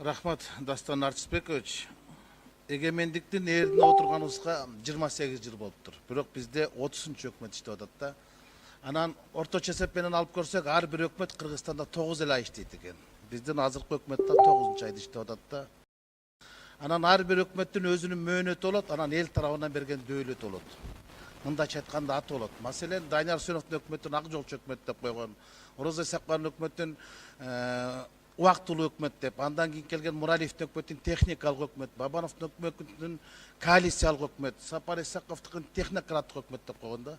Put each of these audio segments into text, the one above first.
Рахмат, Дастан Артисбекович. Эгемендиктин ээлине отурганыбызга 28 жыл болуптур. Бирок бизде 30 өкмөт иштеп атат да. Анан орточо эсеп менен алып көрсөк, ар бир өкмөт Кыргызстанда 9 ай иштейт экен. Биздин азыркы өкмөт да 9 айда иштеп атат да. Анан ар бир өкмөттүн өзүнүн мөөнөтү болот, анан эл тарабынан берген дөөлөтү болот. Мындайча айтканда аты болот. Маселен, Данияр Үсеновдун өкмөтүн ак жолчу өкмөт деп койгон, Орозо Исакованын өкмөтүн убактылуу өкмөт деп, андан кийин келген Муралиевдин өкмөтүн техникалык өкмөт, Бабановдун өкмөтүн коалициялык өкмөт, Сапар Исаковдукун технократтык өкмөт деп койгон да.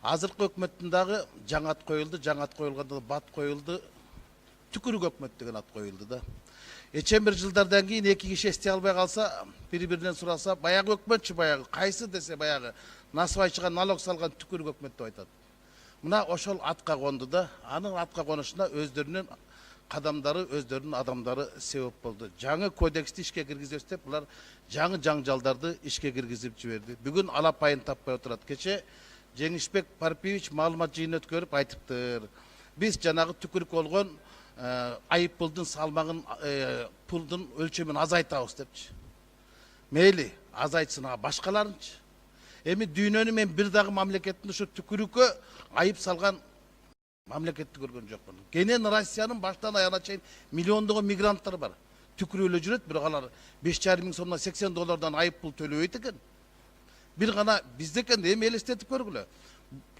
Азыркы өкмөттүн дагы жаңы ат коюлду, жаңы ат коюлганда бат коюлду, түкүрүк өкмөт деген ат коюлду да. Эчен бир жылдардан кийин эки киши эстей албай калса, бири-биринен сураса, баягы өкмөтчү баягы, кайсы десе баягы насыбайчыга налог салган түкүрүк өкмөт деп айтат. Мына ошол атка конду да, анын атка конушуна өздөрүнүн кадамдары, өздөрүнүн адамдары себеп болду. Жаңы кодексти ишке киргизебиз деп, булар жаңы жаңжалдарды ишке киргизип жиберди. Бүгүн алапайын таппай отурат. Кече Жеңишбек Парпиевич маалымат жыйын өткөрүп айтыптыр. Биз жанагы түкүрүк болгон айып пулдун салмагын, пулдун өлчөмүн азайтабыз депчи. Мейли, азайтсын, башкаларынчы. Эми дүйнөнүн мен бир дагы мамлекеттин ушу түкүрүккө айып салган мамлекетти көргөн жокмун. Кенен Россиянын баштан аягына чейин миллиондогон мигранттар бар. Түкүрүп эле жүрөт, бирок алар 5,5 миң сомдон $80 айып пул төлөбөйт экен. Бир гана бизде экен, эми элестетип көргүлө.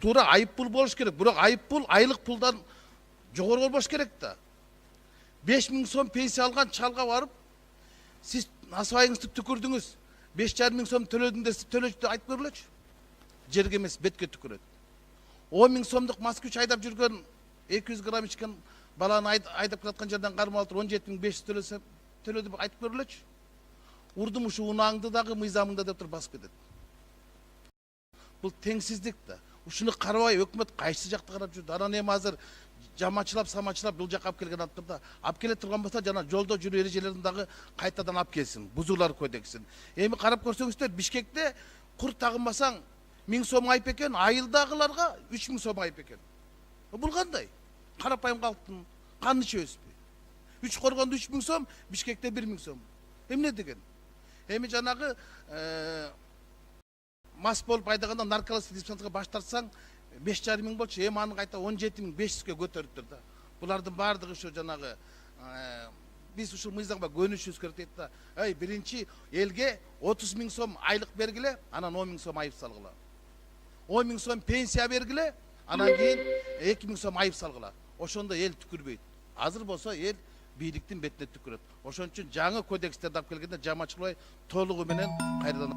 Туура айып пул болуш керек, бирок айып пул айлык пулдан жогору болбош керек да. 5 миң сом пенсия алган чалга барып, сиз насыбайыңызды түкүрдүңүз, 5,5 миң сом төлөдүм десе төлөчү айтып көрүлөчү. Жерге эмес, бетке түкүрөт. 10 миң сомдук Москвич айдап жүргөн 200 грамм ичкен баланы айдап келаткан жерден кармалып 17,500 төлөдү деп айтып көрүлөчү. Урдум ушу унааңды дагы мыйзамыңда деп туруп басып кетет. Бул теңсиздик да. Ушуну карабай өкмөт кайсы жакта карап жүрдү. Анан эми азыр жамачылап, самачылап бул жакка алып келген аттырда. Алып келе турган болсо жана жолдо жүрүү эрежелерин дагы кайтадан алып келсин. Бузуулар кодексин. Эми карап көрсөңүздөр, Бишкекте кур тагынбасаң 1000 сом айып экен, айылдагыларга 3000 сом айып экен. Бул кандай? Карапайым калктын каны чөбүспү? 3 коргондо 3000 сом, Бишкекте 1000 сом. Эмне деген? Эми жанагы мас болуп айдаганда наркологический диспансерге баш тартсаң 5,5 миң болчу, эми аны кайта 17,500ге көтөрүптүр да. Булардын баардыгы ушу жанагы биз ушул мыйзамга көнүшүбүз керек дейт да. Биринчи элге 30 миң сом айлык бергиле, анан 10 миң сом айып салгыла. 10 миң сом пенсия бергиле, анан кийин 2 миң сом айып салгыла. Ошондо эл түкүрбөйт. Азыр болсо эл бийликтин бетине түкүрөт. Ошон үчүн жаңы кодекстерди алып келгенде жамачылабай толугу менен кайрадан